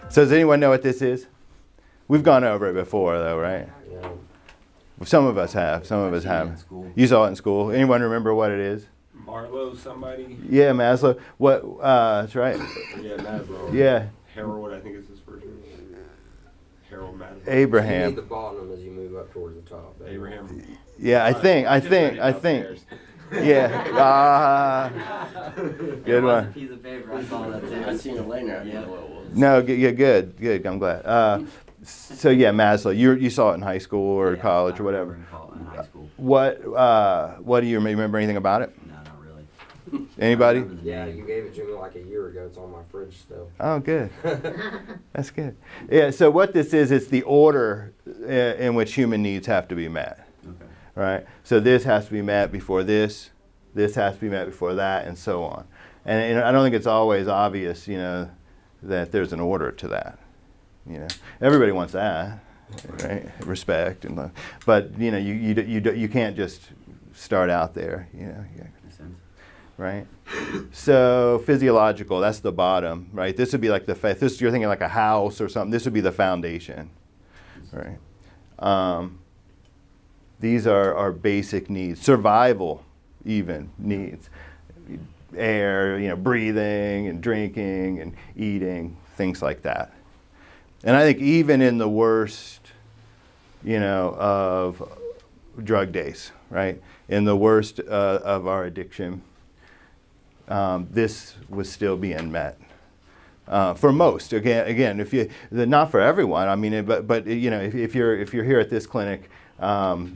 So does anyone know what this is? We've gone over it before though, right? Yeah. Some of us have. Some of us have. in school. You saw it in school. Anyone remember what it is? Marlowe, somebody? Yeah, Maslow. What? That's right. Yeah, Maslow. Yeah. Harold, I think is his first name. Harold Maslow. You Abraham. need the bottom as you move up towards the top. Abraham. Yeah, I think. Yeah. Good one. Piece of paper. I saw that too. I seen it later. I didn't know what it was. No, yeah, good. I'm glad. So yeah, Maslow. You saw it in high school or college or whatever. In high school. What do you remember anything about it? No, not really. Anybody? Yeah, you gave it to me like a year ago. It's on my fridge still. Oh, good. That's good. Yeah. So what this is, it's the order in which human needs have to be met. Okay. Right? So this has to be met before this has to be met before that, and so on. And I don't think it's always obvious, that there's an order to that. Everybody wants that, right? Respect and love. But you can't just start out there. Makes sense. Right? So physiological, that's the bottom, right? This would be like this. You're thinking like a house or something. This would be the foundation, right? These are our basic needs, survival even needs, air, breathing and drinking and eating, things like that. And I think even in the worst, of drug days, right? In the worst of our addiction, this was still being met. For most, again, not for everyone. I mean, but if you're here at this clinic,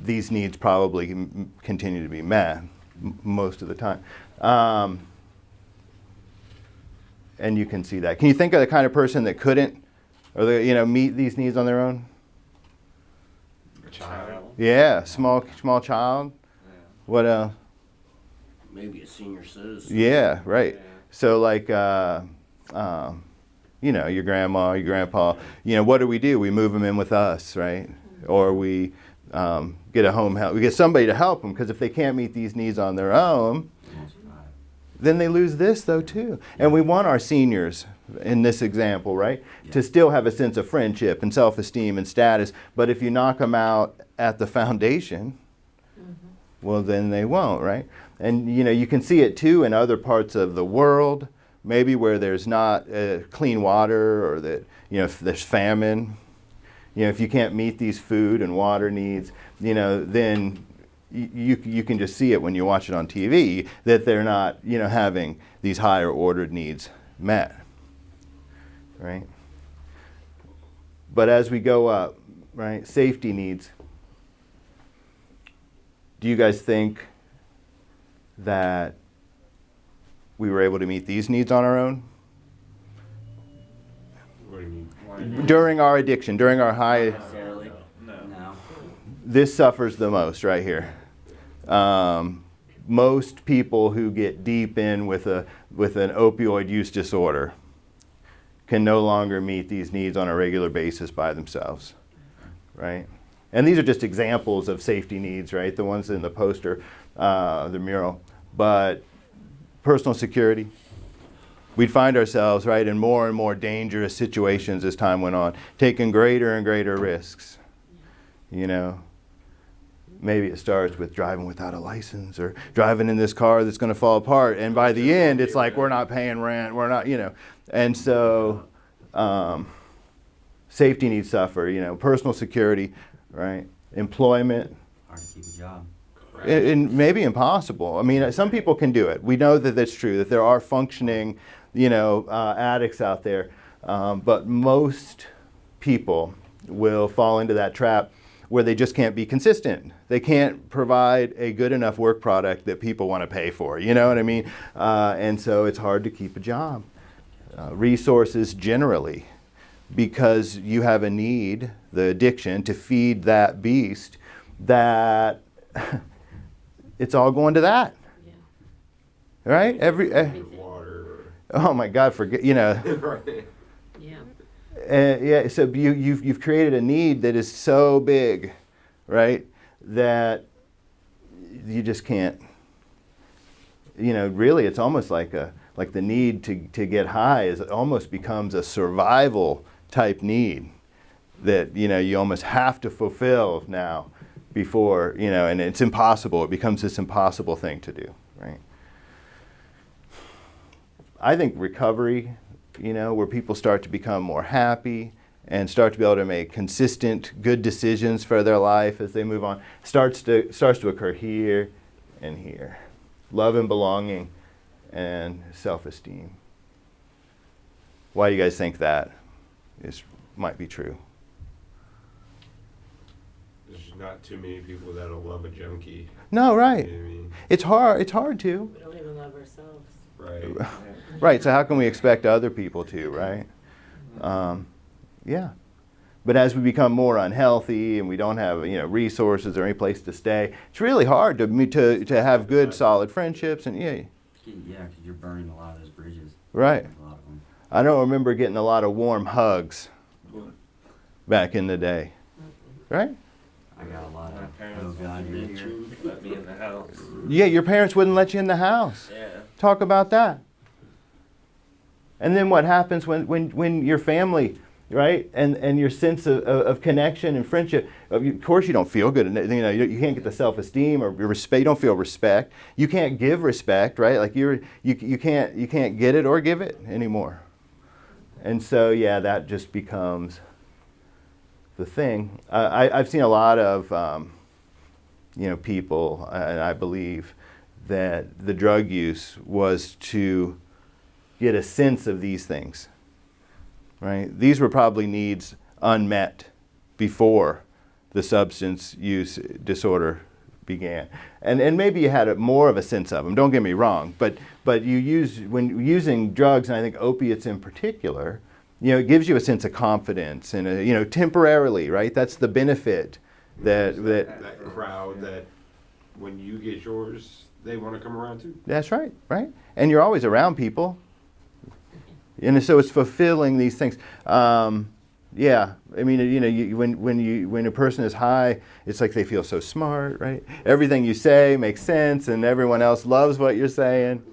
these needs probably continue to be met most of the time. And you can see that. Can you think of the kind of person that couldn't, or meet these needs on their own? A child. Yeah, small child. Yeah. What else? Maybe a senior citizen. Yeah, right. Yeah. So like, your grandma, your grandpa, what do? We move them in with us, right? Or we get a home help. We get somebody to help them, because if they can't meet these needs on their own, then they lose this though too. And we want our seniors, in this example, right, to still have a sense of friendship and self-esteem and status. But if you knock them out at the foundation, well, then they won't, right? And you can see it too in other parts of the world, maybe where there's not clean water, or that if there's famine. If you can't meet these food and water needs, then you can just see it when you watch it on TV that they're not, having these higher ordered needs met, right? But as we go up, right, safety needs. Do you guys think that we were able to meet these needs on our own? What do you mean? During our addiction, during our high, Necessarily. No. this suffers the most right here. Most people who get deep in with an opioid use disorder can no longer meet these needs on a regular basis by themselves, right? And these are just examples of safety needs, right? The ones in the poster, the mural. But personal security, we'd find ourselves, right, in more and more dangerous situations as time went on, taking greater and greater risks. Maybe it starts with driving without a license, or driving in this car that's going to fall apart. And by the end, it's like we're not paying rent, we're not, And so safety needs suffer, personal security, right? Employment. Hard to keep a job. And maybe impossible. I mean, some people can do it. We know that that's true, that there are functioning, addicts out there. But most people will fall into that trap where they just can't be consistent. They can't provide a good enough work product that people want to pay for. You know what I mean? And so it's hard to keep a job. Resources generally, because you have a need, the addiction, to feed that beast, that it's all going to that. Yeah. Right? Water. Oh my God, forget, Right. Yeah. yeah, so you've created a need that is so big right? That you just can't, really it's almost like the need to get high almost becomes a survival type need that, you almost have to fulfill now before, and it's impossible. It becomes this impossible thing to do, right? I think recovery, where people start to become more happy and start to be able to make consistent, good decisions for their life as they move on, starts to occur here and here. Love and belonging and self-esteem. Why do you guys think that might be true? There's not too many people that'll love a junkie. No, right. You know what I mean? It's hard to. We don't even love ourselves. Right. Right, so how can we expect other people to, right? Yeah. But as we become more unhealthy and we don't have, resources or any place to stay, it's really hard to have good, solid friendships and Yeah, because you're burning a lot of those bridges. Right. A lot of them. I don't remember getting a lot of warm hugs back in the day, right? I got a lot My of, parents oh God, you're here. let me in the house. Yeah, your parents wouldn't let you in the house. Yeah. Talk about that. And then what happens when your family, right, and your sense of connection and friendship, of course you don't feel good, you can't get the self-esteem or respect, you don't feel respect, you can't give respect, right, like you can't get it or give it anymore. And so, yeah, that just becomes the thing. I've seen a lot of, people, and I believe that the drug use was to get a sense of these things, right? These were probably needs unmet before the substance use disorder began. And maybe you had more of a sense of them, don't get me wrong, but when using drugs, and I think opiates in particular, it gives you a sense of confidence and, temporarily, right? That's the benefit That crowd that when you get yours, they want to come around too. That's right, right? And you're always around people. And so it's fulfilling these things. Yeah, I mean, when a person is high, it's like they feel so smart, right? Everything you say makes sense, and everyone else loves what you're saying,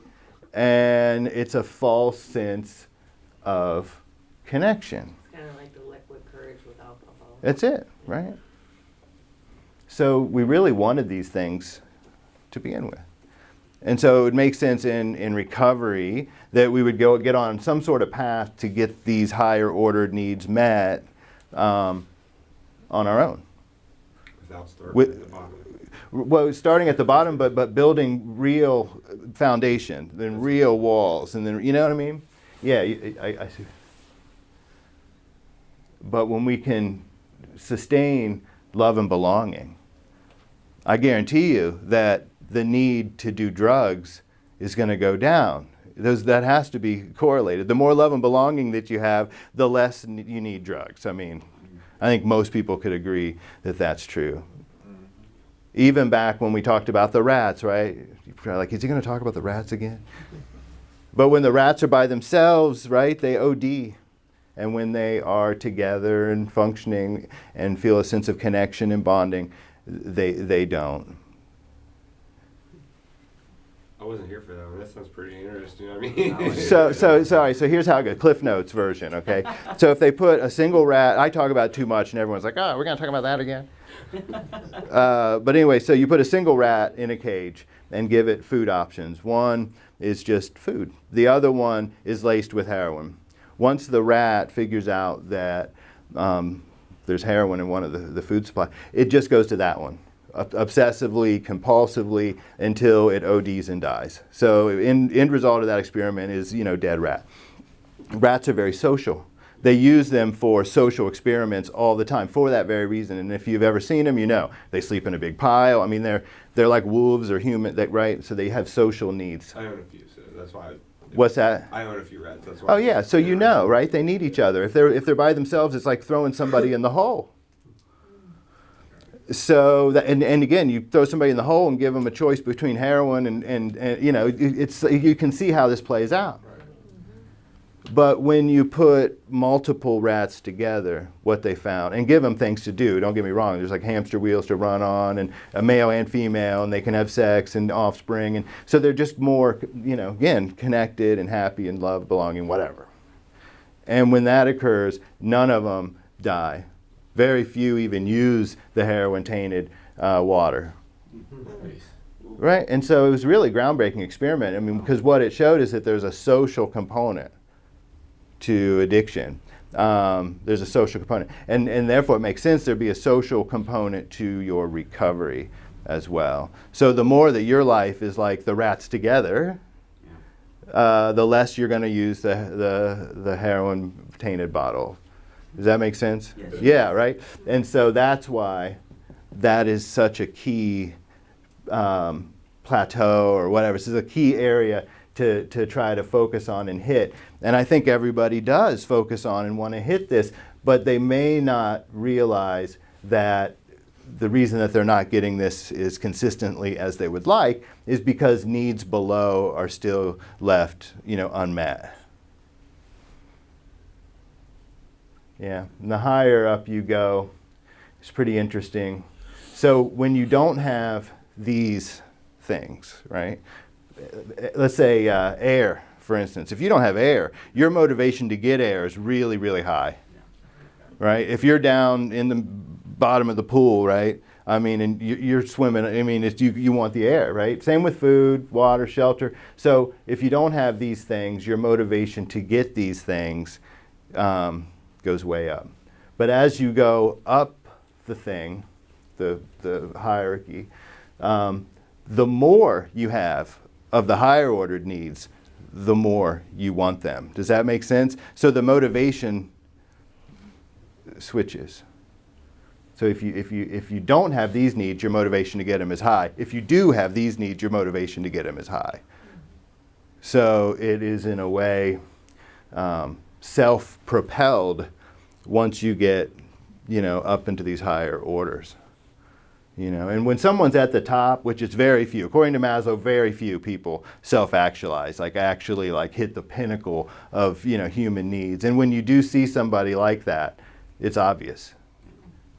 and it's a false sense of connection. It's kind of like the liquid courage with alcohol. That's it, right? So we really wanted these things to begin with. And so it makes sense in recovery that we would get on some sort of path to get these higher ordered needs met on our own. Without starting at the bottom. Well, starting at the bottom, but building real foundation, then real walls, and then, you know what I mean? Yeah, I see. But when we can sustain love and belonging, I guarantee you that the need to do drugs is going to go down. That has to be correlated. The more love and belonging that you have, the less you need drugs. I mean, I think most people could agree that that's true. Even back when we talked about the rats, right? You're like, is he going to talk about the rats again? But when the rats are by themselves, right, they OD. And when they are together and functioning and feel a sense of connection and bonding, they don't. I wasn't here for that one. That sounds pretty interesting. I mean, So here's how it goes. Cliff Notes version, okay? So if they put a single rat, I talk about it too much and everyone's like, oh, we're going to talk about that again? But anyway, so you put a single rat in a cage and give it food options. One is just food. The other one is laced with heroin. Once the rat figures out that there's heroin in one of the food supply, it just goes to that one. Obsessively, compulsively, until it ODs and dies. So end result of that experiment is, dead rat. Rats are very social. They use them for social experiments all the time for that very reason. And if you've ever seen them, they sleep in a big pile. I mean, they're like wolves or human, right? So they have social needs. I own a few, so that's why. What's that? I own a few rats. That's why. Oh yeah, so right? They need each other. If they're by themselves, it's like throwing somebody in the hole. So and again, you throw somebody in the hole and give them a choice between heroin and you can see how this plays out. But when you put multiple rats together, what they found, and give them things to do, don't get me wrong, there's like hamster wheels to run on, and a male and female, and they can have sex and offspring, and so they're just more, again, connected and happy and love, belonging, whatever. And when that occurs, none of them die. Very few even use the heroin-tainted water. Right, and so it was really a groundbreaking experiment. I mean, because what it showed is that there's a social component to addiction. There's a social component, and therefore it makes sense there'd be a social component to your recovery as well. So the more that your life is like the rats together, the less you're going to use the heroin-tainted bottle. Does that make sense? Yes. Yeah, right? And so that's why that is such a key plateau or whatever. This is a key area to try to focus on and hit. And I think everybody does focus on and want to hit this, but they may not realize that the reason that they're not getting this as consistently as they would like is because needs below are still left, unmet. Yeah, and the higher up you go, it's pretty interesting. So when you don't have these things, right? Let's say air, for instance. If you don't have air, your motivation to get air is really, really high, right? If you're down in the bottom of the pool, right? I mean, and you're swimming, I mean, you want the air, right? Same with food, water, shelter. So if you don't have these things, your motivation to get these things goes way up. But as you go up the thing, the hierarchy, the more you have of the higher ordered needs, the more you want them. Does that make sense? So the motivation switches. So if you don't have these needs, your motivation to get them is high. If you do have these needs, your motivation to get them is high. So it is in a way self-propelled once you get up into these higher orders. And when someone's at the top, which is very few, according to Maslow, very few people self-actualize, actually hit the pinnacle of, human needs. And when you do see somebody like that, it's obvious,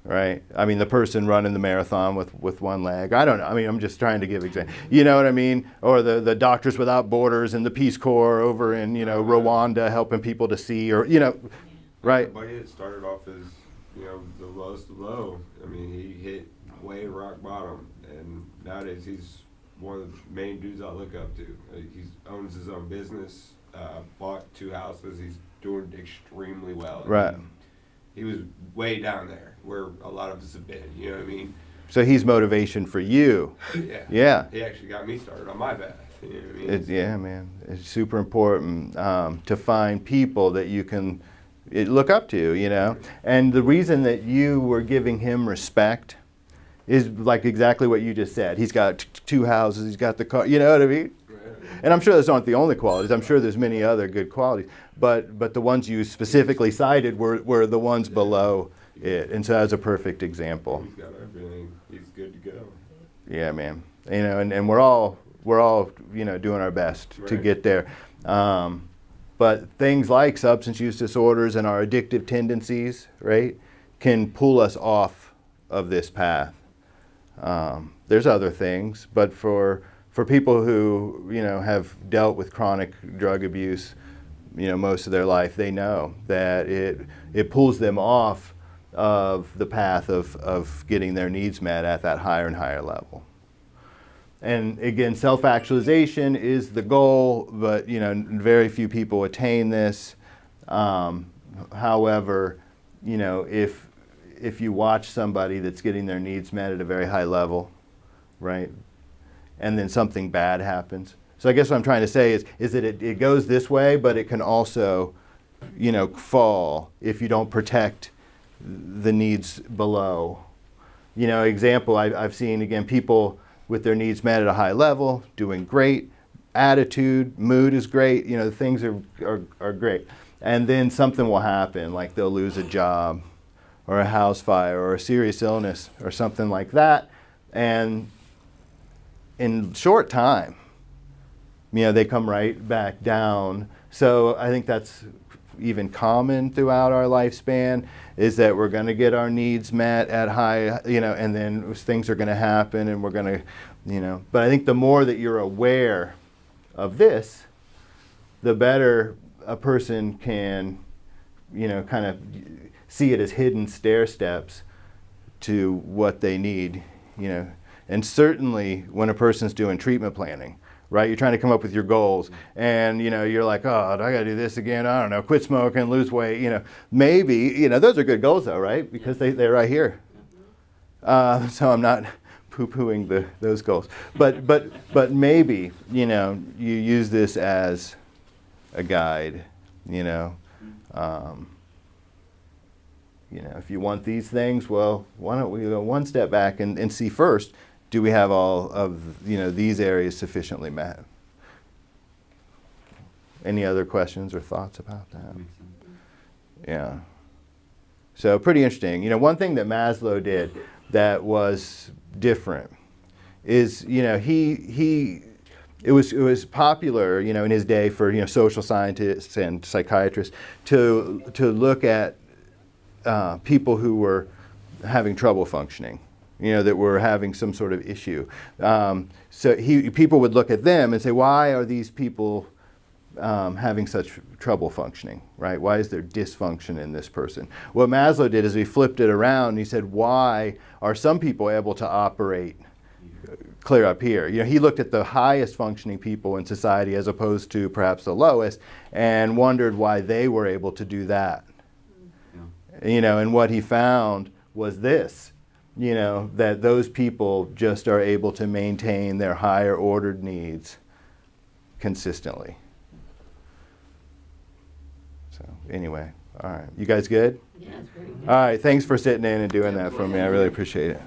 right? I mean, the person running the marathon with one leg, I don't know. I mean, I'm just trying to give examples. You know what I mean? Or the Doctors Without Borders and the Peace Corps over in, Rwanda helping people to see, or, right? The buddy that started off as, the lowest of low. I mean, he hit way rock bottom, and nowadays he's one of the main dudes I look up to. He owns his own business, bought 2 houses. He's doing extremely well. Right. He was way down there where a lot of us have been. You know what I mean? So he's motivation for you. Yeah. Yeah. He actually got me started on my path. You know what I mean? Yeah, man. It's super important to find people that you can look up to, And the reason that you were giving him respect is exactly what you just said. He's got 2 houses, he's got the car, you know what I mean? Right. And I'm sure those aren't the only qualities. I'm sure there's many other good qualities. But the ones you specifically cited were the ones below it. And so that's a perfect example. He's got everything. He's good to go. Yeah, man. And we're all doing our best to Right. get there. But things like substance use disorders and our addictive tendencies, right, can pull us off of this path. There's other things, but for people who have dealt with chronic drug abuse, most of their life, they know that it pulls them off of the path of getting their needs met at that higher and higher level. And again, self-actualization is the goal, but very few people attain this. However, if you watch somebody that's getting their needs met at a very high level, right, and then something bad happens. So I guess what I'm trying to say is that it goes this way, but it can also, fall if you don't protect the needs below. Example, I've seen, again, people with their needs met at a high level, doing great, attitude, mood is great, things are great. And then something will happen, like they'll lose a job, or a house fire, or a serious illness, or something like that. And in short time, they come right back down. So I think that's even common throughout our lifespan, is that we're going to get our needs met at high, and then things are going to happen and we're going to, but I think the more that you're aware of this, the better a person can, kind of see it as hidden stair steps to what they need, And certainly when a person's doing treatment planning, right? You're trying to come up with your goals, and you're like, oh, I got to do this again. I don't know, quit smoking, lose weight. Maybe those are good goals though, right? Because they're right here. So I'm not poo-pooing those goals, but maybe you use this as a guide. If you want these things, well, why don't we go one step back and see first, do we have all of these areas sufficiently met? Any other questions or thoughts about that? Makes sense. Yeah. So pretty interesting. One thing that Maslow did that was different is, it was popular, in his day for social scientists and psychiatrists to look at people who were having trouble functioning, that were having some sort of issue. So people would look at them and say, why are these people having such trouble functioning, right? Why is there dysfunction in this person? What Maslow did is he flipped it around and he said, why are some people able to operate clear up here? He looked at the highest functioning people in society as opposed to perhaps the lowest, and wondered why they were able to do that. And what he found was this, that those people just are able to maintain their higher ordered needs consistently. So anyway, all right. You guys good? Yeah, it's very good. All right. Thanks for sitting in and doing that for me. I really appreciate it.